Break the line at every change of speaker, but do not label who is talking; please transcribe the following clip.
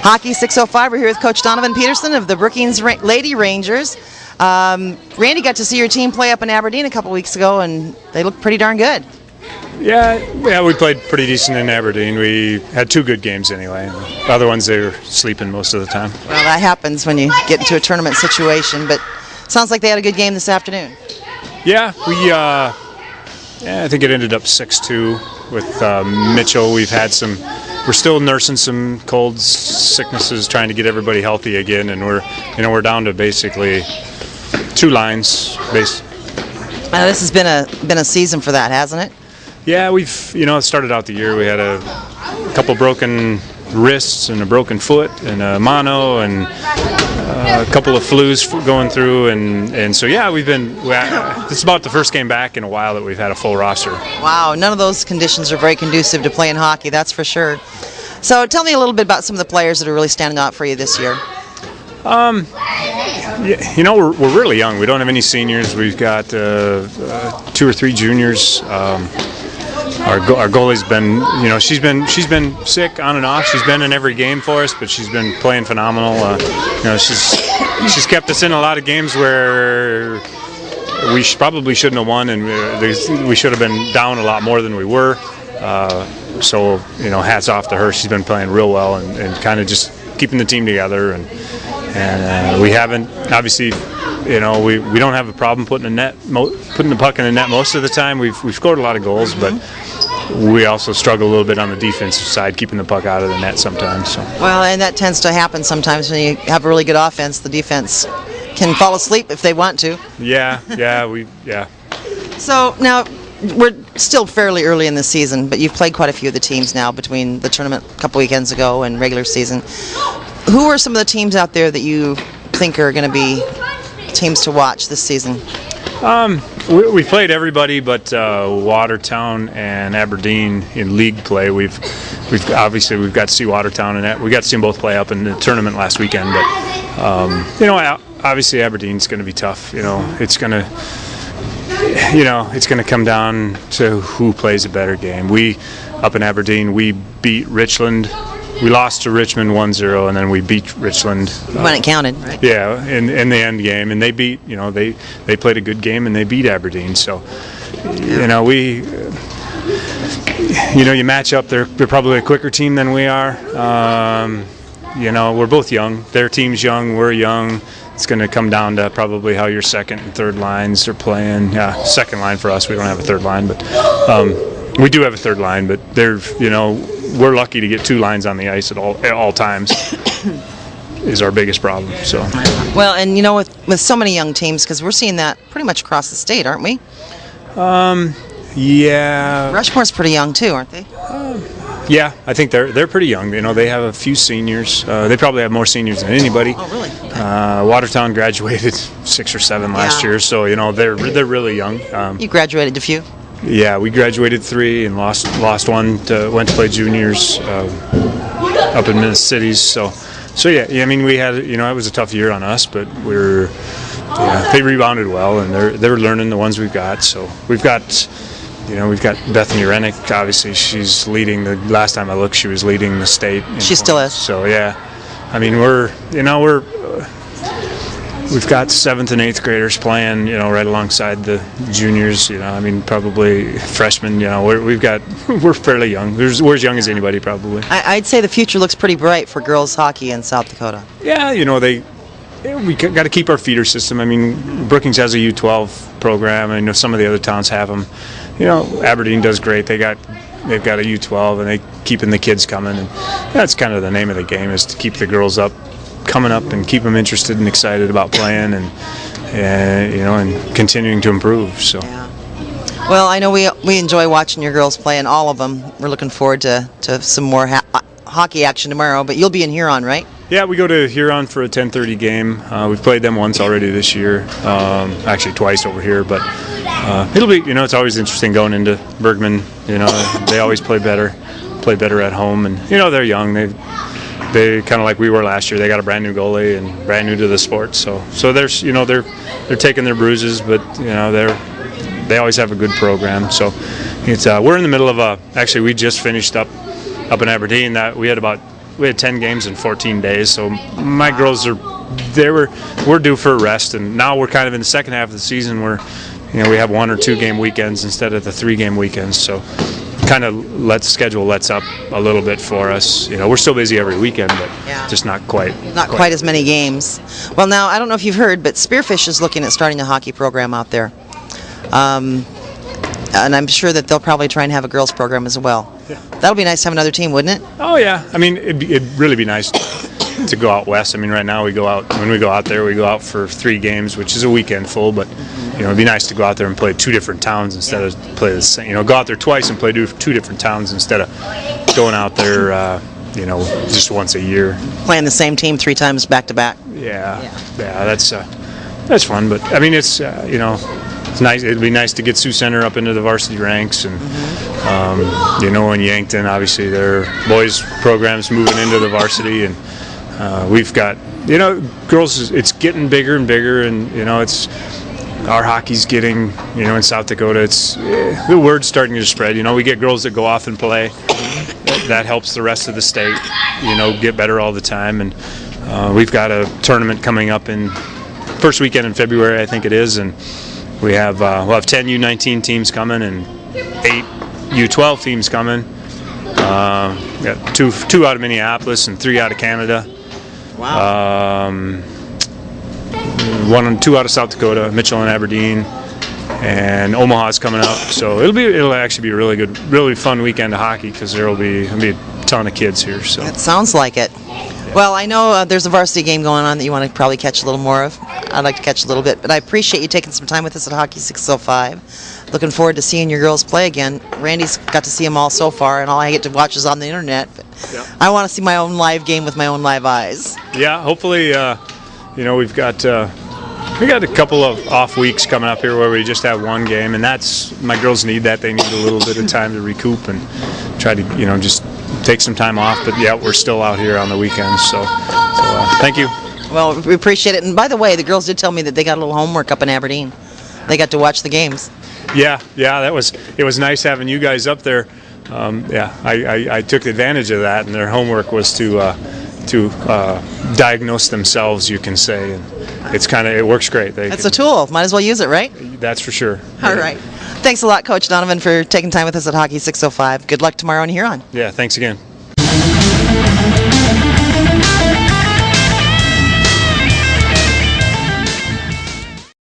Hockey 605, we're here with Coach Donovan Peterson of the Brookings Lady Rangers. Randy got to see your team play up in Aberdeen a couple weeks ago, and they looked pretty darn good.
Yeah, we played pretty decent in Aberdeen. We had 2 good games anyway. The other ones, they were sleeping most of the time.
Well, that happens when you get into a tournament situation, but sounds like they had a good game this afternoon.
Yeah, I think it ended up 6-2 with Mitchell. We're still nursing some cold sicknesses, trying to get everybody healthy again, and we're down to basically 2 lines.
This has been a season for that, hasn't it?
Yeah, we've started out the year. We had a couple broken wrists and a broken foot and a mono and a couple of flus going through, and so yeah, it's about the first game back in a while that we've had a full roster.
Wow, none of those conditions are very conducive to playing hockey, that's for sure. So tell me a little bit about some of the players that are really standing out for you this year.
We're really young. We don't have any seniors. We've got 2 or 3 juniors. Our goalie's been, she's been sick on and off. She's been in every game for us, but she's been playing phenomenal. She's kept us in a lot of games where we probably shouldn't have won, and we should have been down a lot more than we were. So hats off to her. She's been playing real well and kind of just keeping the team together. And we haven't, obviously, we don't have a problem putting the puck in the net most of the time. We've scored a lot of goals, but we also struggle a little bit on the defensive side, keeping the puck out of the net sometimes. So.
Well, and that tends to happen sometimes when you have a really good offense. The defense can fall asleep if they want to.
Yeah.
So now we're still fairly early in the season, but you've played quite a few of the teams now between the tournament a couple weekends ago and regular season. Who are some of the teams out there that you think are going to be teams to watch this season?
We played everybody but Watertown and Aberdeen in league play. We've got to see Watertown, and we got to see them both play up in the tournament last weekend. But obviously Aberdeen's going to be tough. It's going to come down to who plays a better game. We up in Aberdeen, we beat Richland. We lost to Richmond 1-0, and then we beat Richland.
When it counted, right?
Yeah, in the end game, and they beat. They played a good game and they beat Aberdeen. So, you match up. They're probably a quicker team than we are. We're both young. Their team's young. We're young. It's going to come down to probably how your second and third lines are playing. Yeah, second line for us. We don't have a third line, but we do have a third line. But we're lucky to get 2 lines on the ice at all times. Is our biggest problem. So.
Well, and with so many young teams, because we're seeing that pretty much across the state, aren't we?
Yeah.
Rushmore's pretty young too, aren't they?
Yeah, I think they're pretty young. They have a few seniors. They probably have more seniors than anybody.
Oh, really? Okay.
Watertown graduated 6 or 7 last year, so they're really young.
You graduated a few?
Yeah, we graduated 3 and lost one. Went to play juniors up in Minnesota Cities. So yeah. I mean, we had it was a tough year on us, but they rebounded well, and they're learning the ones we've got. So we've got Bethany Rennick. Obviously, she's leading. The last time I looked, she was leading the state.
She still is.
So yeah, I mean we've got 7th and 8th graders playing, right alongside the juniors. Probably freshmen. We're fairly young. We're as young as anybody probably.
I'd say the future looks pretty bright for girls hockey in South Dakota.
Yeah, we got to keep our feeder system. I mean, Brookings has a U12 program. I know some of the other towns have them. Aberdeen does great. They've got a U12, and they keeping the kids coming. And that's kind of the name of the game, is to keep the girls coming up and keep them interested and excited about playing and continuing to improve. So.
Yeah. Well, I know we enjoy watching your girls play, and all of them. We're looking forward to some more hockey action tomorrow. But you'll be in Huron, right?
Yeah, we go to Huron for a 10:30 game. We've played them once already this year, actually twice over here. But it'll be, it's always interesting going into Bergman. They always play better at home, and they're young. They kind of like we were last year. They got a brand new goalie and brand new to the sport. So there's they're taking their bruises, but they always have a good program. So it's we're in the middle of actually we just finished up in Aberdeen. That we had about 10 games in 14 days. So my girls we're due for a rest, and now we're kind of in the second half of the season where we have 1 or 2 game weekends instead of the 3 game weekends. So kind of schedule lets up a little bit for us. We're still busy every weekend, but just not quite
as many games. Well, now I don't know if you've heard, but Spearfish is looking at starting a hockey program out there, and I'm sure that they'll probably try and have a girls program as well.
Yeah.
That'll be nice to have another team, wouldn't it?
Oh yeah, I mean it'd really be nice to go out west. I mean, right now when we go out there, we go out for 3 games, which is a weekend full, but it'd be nice to go out there and play 2 different towns instead of play the same. Go out there twice and play 2 different towns instead of going out there, just once a year.
Playing the same team 3 times back to back.
Yeah, that's fun. But I mean, it's it's nice. It'd be nice to get Sioux Center up into the varsity ranks, and in Yankton, obviously their boys programs moving into the varsity, and we've got girls. It's getting bigger and bigger, and it's. Our hockey's getting, in South Dakota, it's the word's starting to spread. We get girls that go off and play. That helps the rest of the state, get better all the time. And we've got a tournament coming up in first weekend in February, I think it is, and we'll have 10 U19 teams coming and 8 U12 teams coming. Got two out of Minneapolis and 3 out of Canada.
Wow.
1 and 2 out of South Dakota, Mitchell and Aberdeen, and Omaha's coming up. So it'll actually be a really fun weekend of hockey because there'll be a ton of kids here. So
it sounds like it. Yeah. Well, I know there's a varsity game going on that you want to probably catch a little more of. I'd like to catch a little bit, but I appreciate you taking some time with us at Hockey 605. Looking forward to seeing your girls play again. Randy's got to see them all so far, and all I get to watch is on the internet. But I want to see my own live game with my own live eyes.
Yeah, hopefully. We've got a couple of off weeks coming up here where we just have 1 game, and my girls need that. They need a little bit of time to recoup and try to just take some time off. But yeah, we're still out here on the weekends. So thank you.
Well, we appreciate it. And by the way, the girls did tell me that they got a little homework up in Aberdeen. They got to watch the games.
Yeah, it was nice having you guys up there. I took advantage of that, and their homework was to diagnose themselves, you can say, and it works great. It's
a tool. Might as well use it, right?
That's for sure.
All right. Thanks a lot, Coach Donovan, for taking time with us at Hockey 605. Good luck tomorrow in Huron.
Yeah, thanks again.